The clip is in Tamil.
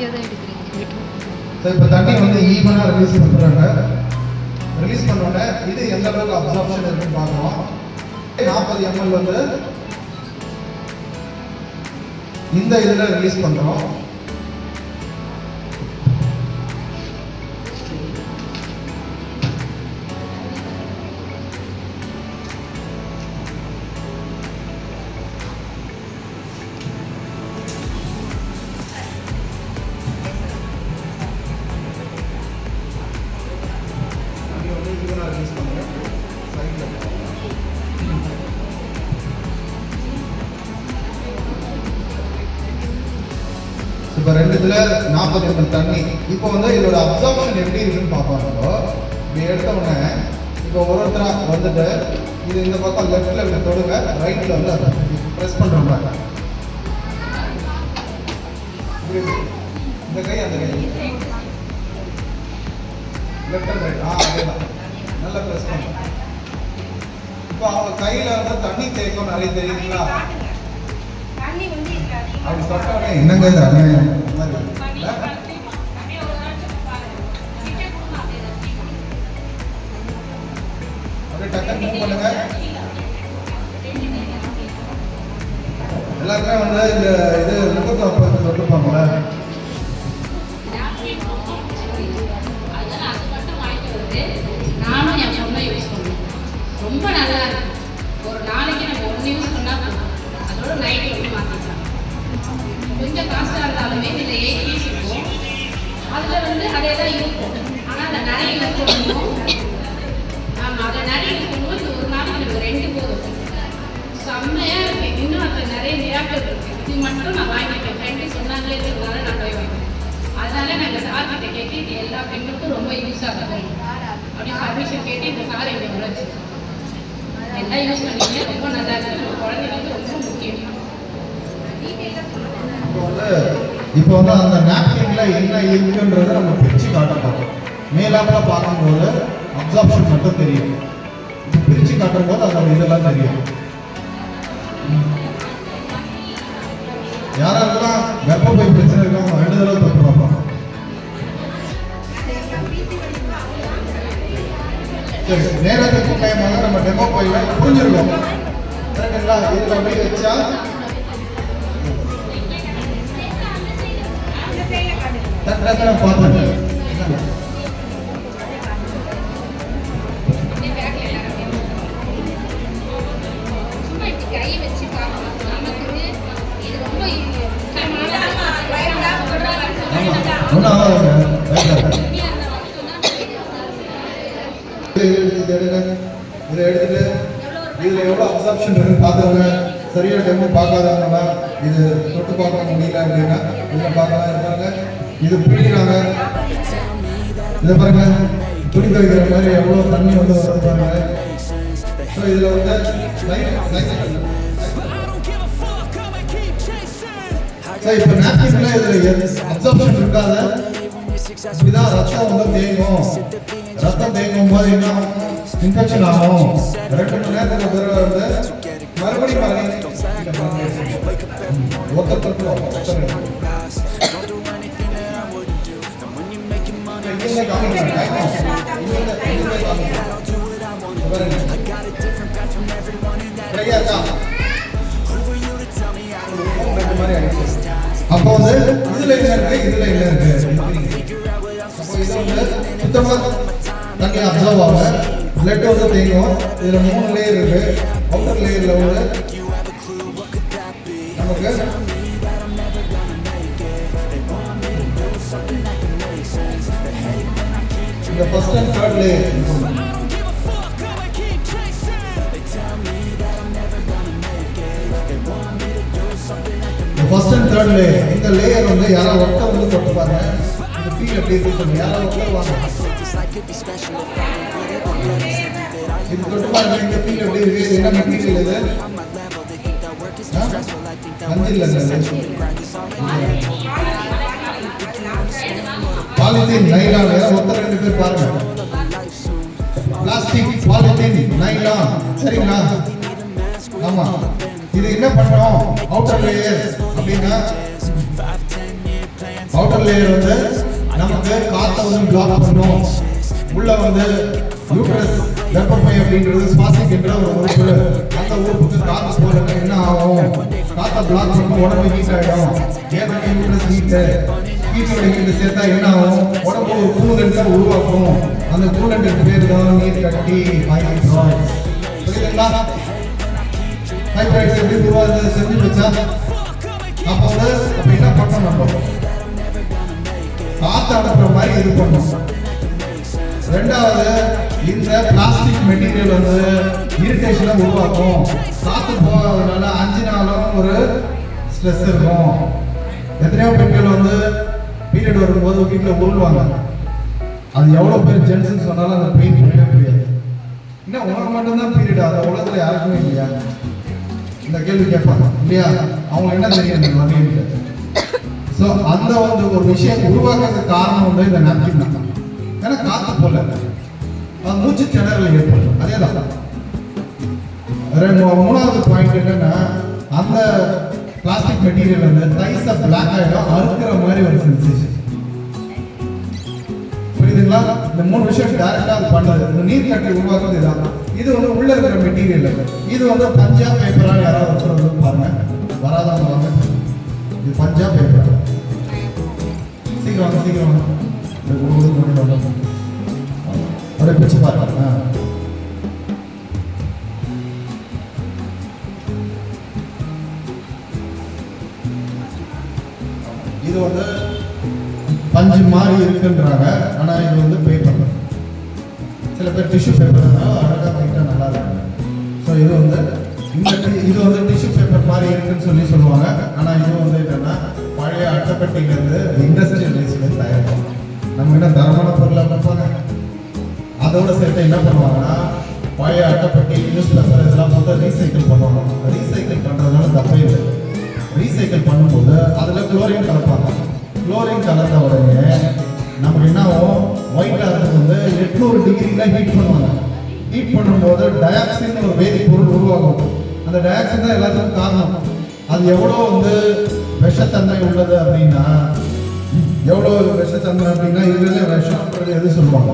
வீடியோ தான் எடுக்கிறீங்க. ஸோ இப்போ தண்ணி வந்து ஈவனாக ரிலீஸ் பண்ணுறாங்க. ரிலீஸ் பண்ணோடனே இது எந்த அளவுக்கு அப்சார்ப்ஷன் இருக்குன்னு பார்க்கலாம். 40 ml வந்து இந்த இதில் ரிலீஸ் பண்ணுறோம். இப்போ 2 இதில் 40 ml தண்ணி. இப்போ வந்து இதோட அப்சார்ப்ஷன் எப்படி இருக்குன்னு பார்ப்பாங்க. இப்படி எடுத்த உடனே இப்போ ஒருத்தராக வந்துட்டு இது இந்த பக்கம் லெஃப்டில் இப்படி தொடுங்க, ரைட்டில் வந்து அதை ப்ரெஸ் பண்ணுறோம். இந்த கை அந்த கை லெஃப்ட் அண்ட் ரைட் அதேதான் நல்லா ப்ரெஸ் பண்ணுறோம். இப்போ அவங்க கையில் வந்து தண்ணி தேய்க்கும் நிறைய தெரியுங்களா? அப்படி தொட்டாலே என்னங்க இது அநியாயம் அப்படியே டக்குன்னு மூவ் பண்ணுங்க. எல்லாருமே வந்து இந்த இது முகத்தை தொட்டுப்பாங்களே. நானும் என் பொண்ணை யூஸ் பண்ணுவேன். ரொம்ப நல்லா இருக்கு. ஒரு நாளைக்கு நம்ம 1 யூஸ் பண்ணா போதும். அதோட நைட் வந்து மாற்றிக்கலாம். கொஞ்சம் காஸ்டாக இருந்தாலுமே இதில் 8 பீஸ் இருக்கும். அதில் வந்து அதே தான் இருக்கும். ஆனால் அதை நிறைய யூஸ் பண்ணுவோம். ஆமாம், அதை நிறைய யூஸ் பண்ணுவோம். இது ஒரு நாளைக்கு எனக்கு 2 போதும். செம்மையாக இருக்கு. இன்னும் அதில் நிறைய மிராக்கள் இருக்கு. இது மட்டும் நான் வாங்கிட்டேன். ஃப்ரெண்டு சொன்னாங்களே இருக்கிறதுனால நான் போய் வாங்கிட்டேன். அதனால நாங்கள் சார்கிட்ட கேட்டு இது எல்லா பெண்களுக்கும் ரொம்ப யூஸ் ஆகும் அப்படின்னு பர்மிஷன் கேட்டு இந்த சார் எங்களுக்கு வச்சு எல்லாம் யூஸ் பண்ணிங்க. ரொம்ப நல்லா இருக்கு. குழந்தைங்களுக்கு ரொம்ப முக்கியம். இப்போ வந்து அந்த நாப்கின்ல என்ன இருக்குன்றதை நம்ம பிரித்து காட்ட போகிறோம். மேலாப்பில் பார்க்கும்போது அப்சார்ப்ஷன் மட்டும் தெரியும். இப்போ பிரித்து காட்டும் போது அதோட இதெல்லாம் தெரியும். யாரெல்லாம் கர்ப்பப்பை பிரச்சனை இருக்கவங்க 2 தடவை தொட்டு பார்ப்பாங்க. சரி, நேரத்துக்கு டைமாக நம்ம டெமோ போய் புரிஞ்சிருக்கோம். கரெக்டுங்களா? இதில் அப்படி வச்சா பார்த்துருக்கேன். கை வச்சு இதை எடுத்துட்டு இதுல எவ்வளவு அப்சார்ப்ஷன் இருக்குன்னு பார்த்துருங்க. சரியா டெமோ பார்க்காதவங்க இது தொட்டு பார்க்க முடியல அப்படின்னா இதுல பார்க்கலாம். இருப்பாங்க இது பிடிக்கிறாங்க. இதை பாருங்க, துணி துவைக்கிற மாதிரி எவ்வளவு தண்ணி வந்து வருவாங்க. ஸோ இதுல வந்து இப்போ நாப்கின்ல இதுல அப்சார்ப்ஷன் இருக்காத இப்படிதான் ரத்தம் வந்து தேங்கும். ரத்தம் தேங்கும் போது என்ன இன்ஃபெக்ஷன் ஆகும். 2 மணி நேரத்துக்கு பிறகு வந்து மறுபடியும் அப்போ வந்து இதுல என்ன இருக்கு, இதுல என்ன இருக்கு. அப்போ இது வந்து சுத்தமா தண்ணி அப்சர்வ் ஆகும். பிளட் வந்து தேங்கும். இதுல 3 லேயர் இருக்கு. அவுட்டர் லேயர்ல வந்து நமக்கு இந்த first and third layer. First and third layer. இந்த லேயர் வந்து யாராவது ஒருத்தர் வந்து தொட்டு பாருங்க. இந்த ஃபீல் எப்படி இருக்கு. யாராவது ஒருத்தர் வாங்க இது தொட்டு பாருங்க. இந்த ஃபீல் எப்படி இருக்கு. என்ன மெட்டீரியல் இது? Polythene, nylon. யாராவது ஒருத்தர் 2 பேர் பாருங்க. Plastic, polythene, nylon. சரிங்களா? ஆமா. இது என்ன பண்றோம்? அவுட்டர் லேயர் அப்படின்னா அவுட்டர் லேயர் வந்து நமக்கு காற்றை வந்து பிளாக் பண்ணும். உள்ள வந்து யூட்ரஸ் கர்ப்பப்பை அப்படின்றது சுவாசிக்கின்ற ஒரு உறுப்பு. அந்த உறுப்புக்கு காற்று போறது என்ன ஆகும்? காற்றை பிளாக் பண்ணி உடம்பு ஹீட் ஆகிடும். ஏற்கனவே யூட்ரஸ் ஹீட்டோட ஹீட்டு சேர்த்தா என்ன ஆகும்? உடம்பு ஒரு கூலண்டை உருவாக்கும். அந்த கூலண்டுக்கு பேர் தான் நீர் கட்டி ஃபைப்ராய்ட்ஸ். புரியுதுங்களா? ஃபைப்ராய்ட்ஸ் எப்படி உருவாகுது செஞ்சு வச்சா அப்போ வந்து அப்போ என்ன பண்ணோம்? நம்ம காற்று அனுப்புற மாதிரி இது பண்ணும். ரெண்டாவது, இந்த பிளாஸ்டிக் மெட்டீரியல் வந்து இரிட்டேஷனை உருவாக்கும். காற்று போகாததுனால 5 நாளும் ஒரு ஸ்ட்ரெஸ் இருக்கும். எத்தனையோ பெண்கள் வந்து பீரியட் வரும்போது வீட்டில் உருள்வாங்க. அது எவ்வளோ பேர் ஜென்ஸ்ன்னு சொன்னாலும் அந்த பெயின் புரியவே புரியாது. இன்னும் உனக்கு மட்டும்தான் பீரியட், அந்த உலகத்தில் யாருக்குமே இல்லையா? இந்த கேள்வி கேட்பாங்க இல்லையா? அவங்க என்ன தெரியும் இந்த வகையில். ஸோ அந்த வந்து ஒரு விஷயம் உருவாக்குறதுக்கு காரணம் வந்து இந்த நாப்கின் தான். ஏன்னா காற்று போல மூச்சு திணறல் ஏற்படும். அதே தான். மூணாவது பாயிண்ட் என்னன்னா, அந்த பிளாஸ்டிக் மெட்டீரியல் வந்து டைஸா பிளாக் ஆகிடும், அறுக்கிற மாதிரி ஒரு சென்சேஷன். புரியுதுங்களா? இந்த 3 விஷயம் டைரக்டா அது பண்ணுது. இந்த நீர் கட்டி உருவாக்குறது இதான். இது வந்து உள்ள இருக்கிற மெட்டீரியல். இது வந்து பஞ்சா பேப்பரா யாராவது ஒருத்தர் வந்து பாருங்க, வராதவங்க வாங்க. இது பஞ்சா பேப்பர். சீக்கிரம் வாங்க, சீக்கிரம் வாங்க. அப்படியே பிடிச்சு பாருங்க. இது வந்து பஞ்சு மாதிரி இருக்குன்றாங்க. ஆனா இது வந்து பேப்பர். சில பேர் டிஷ்யூ பேப்பர் அழகா வைட்டா நல்லா இருக்கு. ஸோ இது வந்து இது வந்து டிஷ்யூ பேப்பர் மாதிரி இருக்குன்னு சொல்லுவாங்க. ஆனா இது வந்து என்னன்னா பழைய அட்டைப்பெட்டியிலிருந்து இண்டஸ்ட்ரியல் வேஸ்ட்ல தயாரிப்பாங்க. நம்ம என்ன தரமான பொருளை வைப்பாங்க. அதோட சேர்த்து என்ன பண்ணுவாங்கன்னா பழைய அட்டைப்பெட்டி, நியூஸ் பேப்பர் இதெல்லாம் போட்டு ரீசைக்கிள் பண்ணுவாங்க. ரீசைக்கிள் பண்றதுனால தப்பே இல்லை. ரீசைக்கிள் பண்ணும்போது அதில் குளோரின் கலப்பாங்க. குளோரின் கலந்த உடனே நமக்கு என்ன ஆகும்? ஒயிட் ஆகிறதுக்கு வந்து 800 டிகிரியில் ஹீட் பண்ணுவாங்க. ஹீட் பண்ணும்போது டயாக்சின் ஒரு வேதிப்பொருள் உருவாகும். அந்த டயாக்சின் தான் எல்லாத்துக்கும் காரணம். அது எவ்வளோ வந்து விஷத்தன்மை உள்ளது அப்படின்னா, எவ்வளோ விஷத்தன்மை அப்படின்னா இதுல விஷம்ன்றது எது சொல்லுவாங்க?